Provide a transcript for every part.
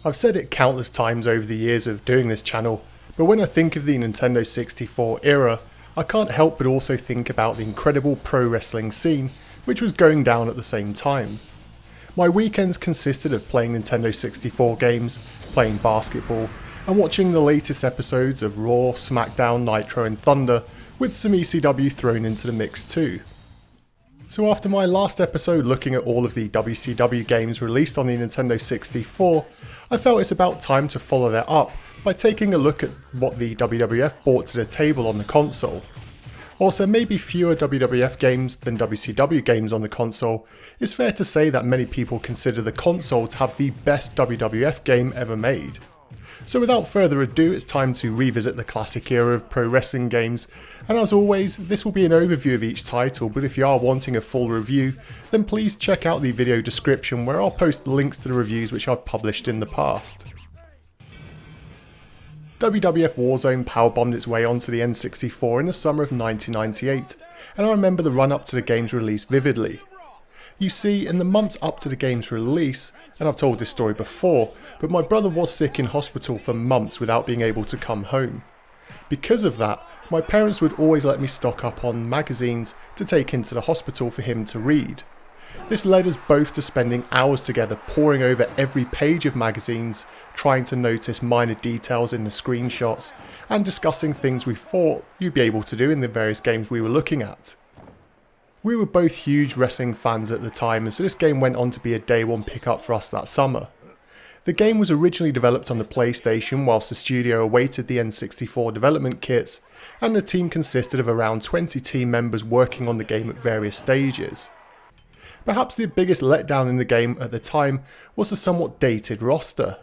I've said it countless times over the years of doing this channel, but when I think of the Nintendo 64 era, I can't help but also think about the incredible pro wrestling scene which was going down at the same time. My weekends consisted of playing Nintendo 64 games, playing basketball, and watching the latest episodes of Raw, SmackDown, Nitro and Thunder, with some ECW thrown into the mix too. So after my last episode looking at all of the WCW games released on the Nintendo 64, I felt it's about time to follow that up by taking a look at what the WWF brought to the table on the console. Whilst there may be fewer WWF games than WCW games on the console, it's fair to say that many people consider the console to have the best WWF game ever made. So without further ado, it's time to revisit the classic era of pro wrestling games, and as always, this will be an overview of each title, but if you are wanting a full review, then please check out the video description where I'll post links to the reviews which I've published in the past. WWF Warzone powerbombed its way onto the N64 in the summer of 1998, and I remember the run up to the game's release vividly. You see, in the months up to the game's release, and I've told this story before, but my brother was sick in hospital for months without being able to come home. Because of that, my parents would always let me stock up on magazines to take into the hospital for him to read. This led us both to spending hours together poring over every page of magazines, trying to notice minor details in the screenshots, and discussing things we thought you'd be able to do in the various games we were looking at. We were both huge wrestling fans at the time, and so this game went on to be a day one pickup for us that summer. The game was originally developed on the PlayStation whilst the studio awaited the N64 development kits, and the team consisted of around 20 team members working on the game at various stages. Perhaps the biggest letdown in the game at the time was the somewhat dated roster.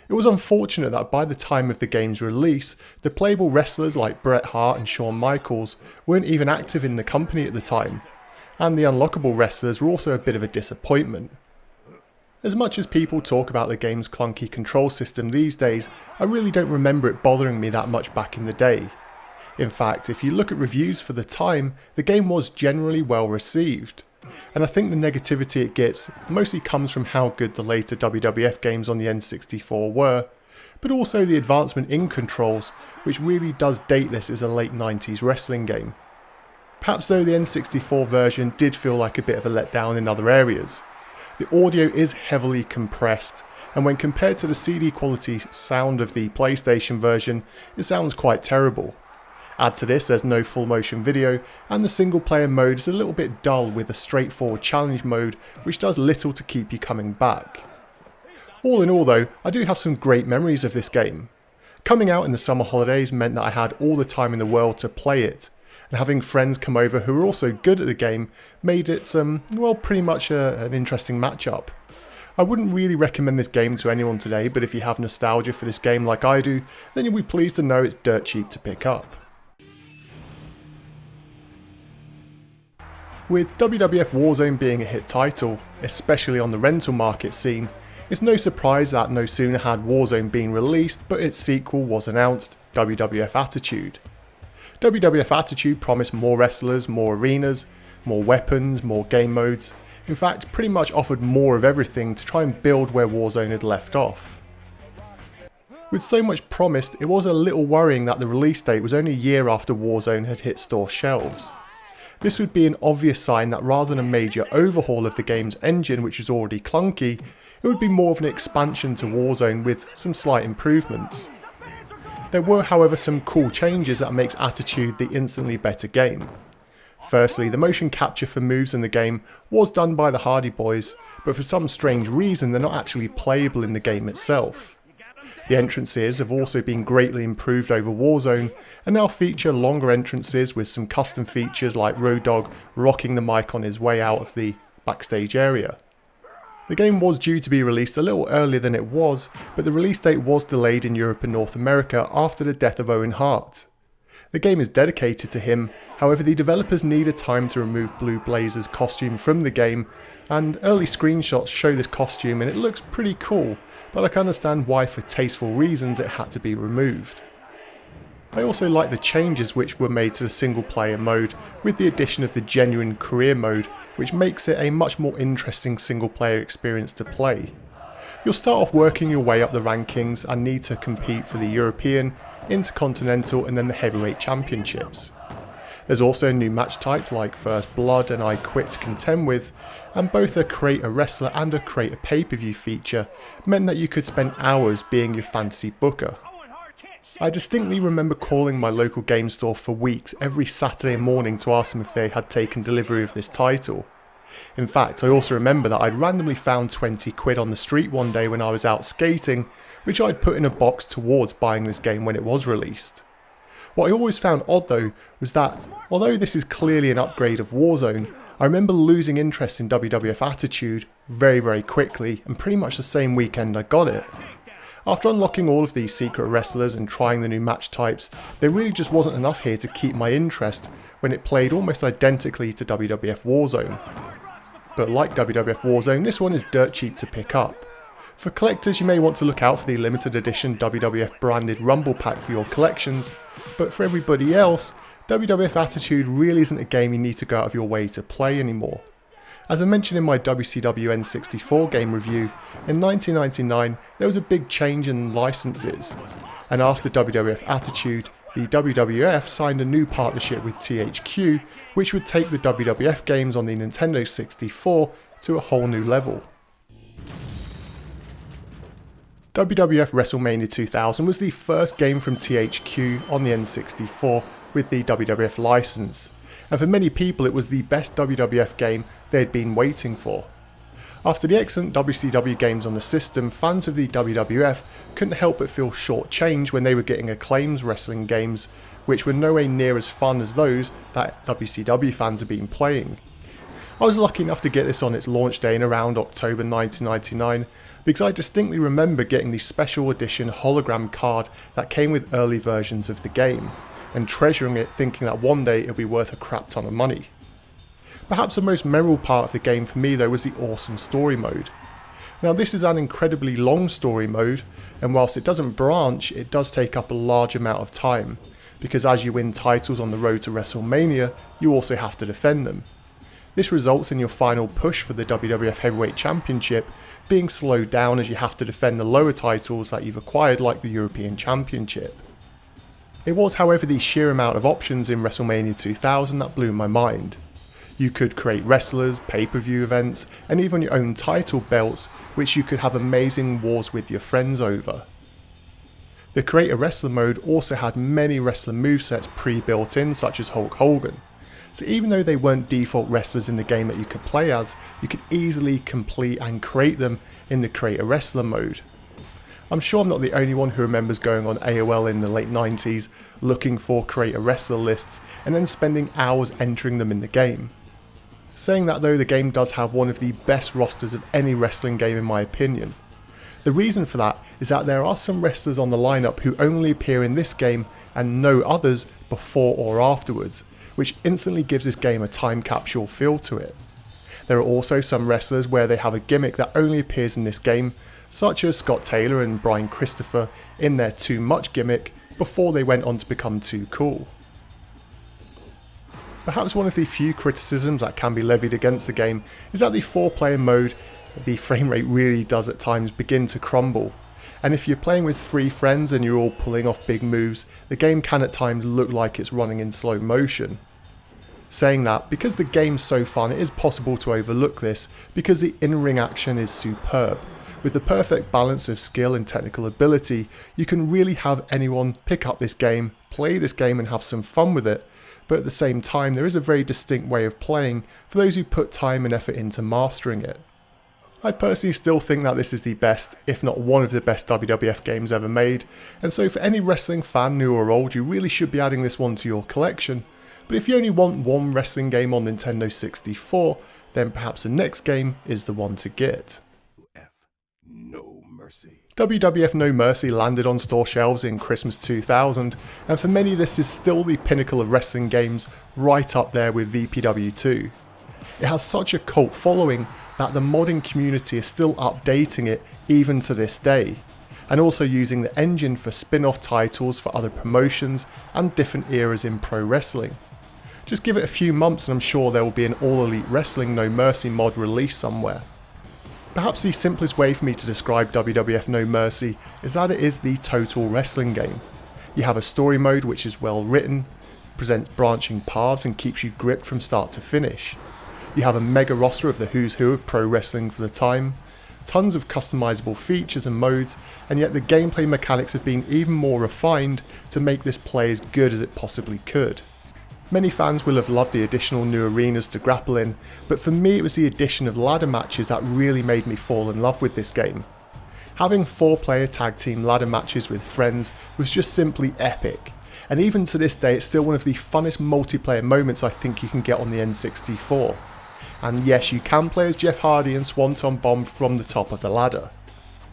It was unfortunate that by the time of the game's release, the playable wrestlers like Bret Hart and Shawn Michaels weren't even active in the company at the time, and the unlockable wrestlers were also a bit of a disappointment. As much as people talk about the game's clunky control system these days, I really don't remember it bothering me that much back in the day. In fact, if you look at reviews for the time, the game was generally well received. And I think the negativity it gets mostly comes from how good the later WWF games on the N64 were, but also the advancement in controls, which really does date this as a late 90s wrestling game. Perhaps though the N64 version did feel like a bit of a letdown in other areas. The audio is heavily compressed, and when compared to the CD quality sound of the PlayStation version, it sounds quite terrible. Add to this, there's no full motion video, and the single player mode is a little bit dull with a straightforward challenge mode which does little to keep you coming back. All in all though, I do have some great memories of this game. Coming out in the summer holidays meant that I had all the time in the world to play it, and having friends come over who were also good at the game made it pretty much an interesting matchup. I wouldn't really recommend this game to anyone today, but if you have nostalgia for this game like I do, then you'll be pleased to know it's dirt cheap to pick up. With WWF Warzone being a hit title, especially on the rental market scene, it's no surprise that no sooner had Warzone been released but its sequel was announced, WWF Attitude. WWF Attitude promised more wrestlers, more arenas, more weapons, more game modes, in fact pretty much offered more of everything to try and build where Warzone had left off. With so much promised, it was a little worrying that the release date was only a year after Warzone had hit store shelves. This would be an obvious sign that rather than a major overhaul of the game's engine, which was already clunky, it would be more of an expansion to Warzone with some slight improvements. There were however some cool changes that makes Attitude the instantly better game. Firstly, the motion capture for moves in the game was done by the Hardy Boys, but for some strange reason they're not actually playable in the game itself. The entrances have also been greatly improved over Warzone and now feature longer entrances with some custom features like Road Dogg rocking the mic on his way out of the backstage area. The game was due to be released a little earlier than it was, but the release date was delayed in Europe and North America after the death of Owen Hart. The game is dedicated to him, however the developers needed time to remove Blue Blazer's costume from the game, and early screenshots show this costume and it looks pretty cool, but I can understand why for tasteful reasons it had to be removed. I also like the changes which were made to the single player mode with the addition of the genuine career mode, which makes it a much more interesting single player experience to play. You'll start off working your way up the rankings and need to compete for the European, Intercontinental and then the Heavyweight Championships. There's also a new match type like First Blood and I Quit to contend with, and both a Create a Wrestler and a Create a Pay-Per-View feature meant that you could spend hours being your fantasy booker. I distinctly remember calling my local game store for weeks every Saturday morning to ask them if they had taken delivery of this title. In fact, I also remember that I'd randomly found 20 quid on the street one day when I was out skating, which I'd put in a box towards buying this game when it was released. What I always found odd though was that, although this is clearly an upgrade of Warzone, I remember losing interest in WWF Attitude very quickly and pretty much the same weekend I got it. After unlocking all of these secret wrestlers and trying the new match types, there really just wasn't enough here to keep my interest when it played almost identically to WWF Warzone. But like WWF Warzone, this one is dirt cheap to pick up. For collectors, you may want to look out for the limited edition WWF branded Rumble Pack for your collections, but for everybody else, WWF Attitude really isn't a game you need to go out of your way to play anymore. As I mentioned in my WCW N64 game review, in 1999 there was a big change in licenses, and after WWF Attitude, the WWF signed a new partnership with THQ, which would take the WWF games on the Nintendo 64 to a whole new level. WWF Wrestlemania 2000 was the first game from THQ on the N64 with the WWF license, and for many people it was the best WWF game they had been waiting for. After the excellent WCW games on the system, fans of the WWF couldn't help but feel shortchanged when they were getting Acclaim's wrestling games, which were nowhere near as fun as those that WCW fans had been playing. I was lucky enough to get this on its launch day in around October 1999, because I distinctly remember getting the special edition hologram card that came with early versions of the game, and treasuring it thinking that one day it would be worth a crap ton of money. Perhaps the most memorable part of the game for me though was the awesome story mode. Now this is an incredibly long story mode, and whilst it doesn't branch, it does take up a large amount of time, because as you win titles on the road to WrestleMania, you also have to defend them. This results in your final push for the WWF Heavyweight Championship being slowed down as you have to defend the lower titles that you've acquired like the European Championship. It was however the sheer amount of options in WrestleMania 2000 that blew my mind. You could create wrestlers, pay-per-view events, and even your own title belts, which you could have amazing wars with your friends over. The Create a Wrestler mode also had many wrestler movesets pre-built in, such as Hulk Hogan. So even though they weren't default wrestlers in the game that you could play as, you could easily complete and create them in the Create a Wrestler mode. I'm sure I'm not the only one who remembers going on AOL in the late 90s looking for Create a Wrestler lists and then spending hours entering them in the game. Saying that though, the game does have one of the best rosters of any wrestling game in my opinion. The reason for that is that there are some wrestlers on the lineup who only appear in this game and no others before or afterwards, which instantly gives this game a time capsule feel to it. There are also some wrestlers where they have a gimmick that only appears in this game, such as Scott Taylor and Brian Christopher in their Too Much gimmick before they went on to become Too Cool. Perhaps one of the few criticisms that can be levied against the game is that the 4-player mode, the frame rate really does at times begin to crumble, and if you're playing with 3 friends and you're all pulling off big moves, the game can at times look like it's running in slow motion. Saying that, because the game's so fun, it is possible to overlook this because the in-ring action is superb. With the perfect balance of skill and technical ability, you can really have anyone pick up this game, play this game and have some fun with it, but at the same time there is a very distinct way of playing for those who put time and effort into mastering it. I personally still think that this is the best, if not one of the best WWF games ever made, and so for any wrestling fan, new or old, you really should be adding this one to your collection. But if you only want one wrestling game on Nintendo 64, then perhaps the next game is the one to get. No Mercy. WWF No Mercy landed on store shelves in Christmas 2000, and for many this is still the pinnacle of wrestling games, right up there with VPW2. It has such a cult following that the modding community is still updating it even to this day, and also using the engine for spin-off titles for other promotions and different eras in pro wrestling. Just give it a few months and I'm sure there will be an All Elite Wrestling No Mercy mod released somewhere. Perhaps the simplest way for me to describe WWF No Mercy is that it is the total wrestling game. You have a story mode which is well written, presents branching paths and keeps you gripped from start to finish. You have a mega roster of the who's who of pro wrestling for the time, tons of customizable features and modes, and yet the gameplay mechanics have been even more refined to make this play as good as it possibly could. Many fans will have loved the additional new arenas to grapple in, but for me it was the addition of ladder matches that really made me fall in love with this game. Having 4-player tag team ladder matches with friends was just simply epic, and even to this day it's still one of the funnest multiplayer moments I think you can get on the N64. And yes, you can play as Jeff Hardy and Swanton Bomb from the top of the ladder.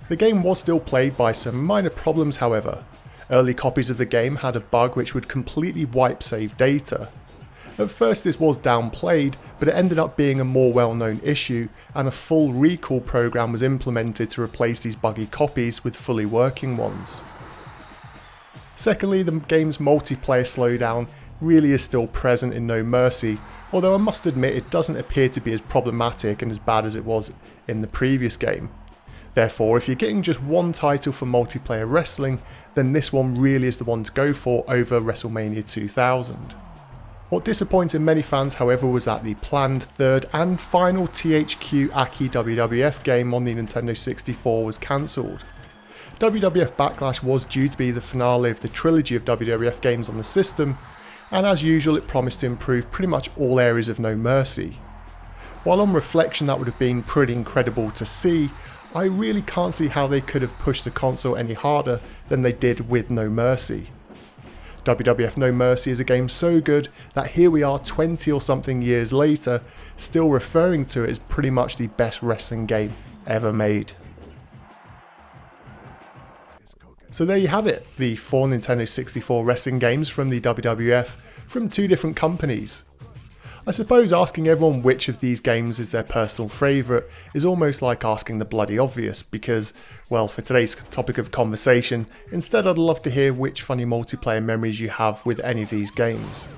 The game was still plagued by some minor problems however. Early copies of the game had a bug which would completely wipe save data. At first this was downplayed, but it ended up being a more well-known issue, and a full recall program was implemented to replace these buggy copies with fully working ones. Secondly, the game's multiplayer slowdown really is still present in No Mercy, although I must admit it doesn't appear to be as problematic and as bad as it was in the previous game. Therefore, if you're getting just one title for multiplayer wrestling, then this one really is the one to go for over WrestleMania 2000. What disappointed many fans however was that the planned third and final THQ AKI WWF game on the Nintendo 64 was cancelled. WWF Backlash was due to be the finale of the trilogy of WWF games on the system, and as usual it promised to improve pretty much all areas of No Mercy. While on reflection that would have been pretty incredible to see, I really can't see how they could have pushed the console any harder than they did with No Mercy. WWF No Mercy is a game so good that here we are 20 or something years later, still referring to it as pretty much the best wrestling game ever made. So there you have it, the 4 Nintendo 64 wrestling games from the WWF from 2 different companies. I suppose asking everyone which of these games is their personal favourite is almost like asking the bloody obvious because, well, for today's topic of conversation, instead I'd love to hear which funny multiplayer memories you have with any of these games.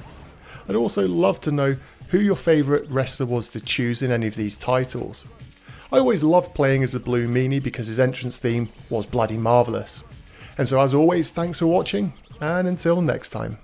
I'd also love to know who your favourite wrestler was to choose in any of these titles. I always loved playing as the Blue Meanie because his entrance theme was bloody marvellous. And so as always, thanks for watching, and until next time.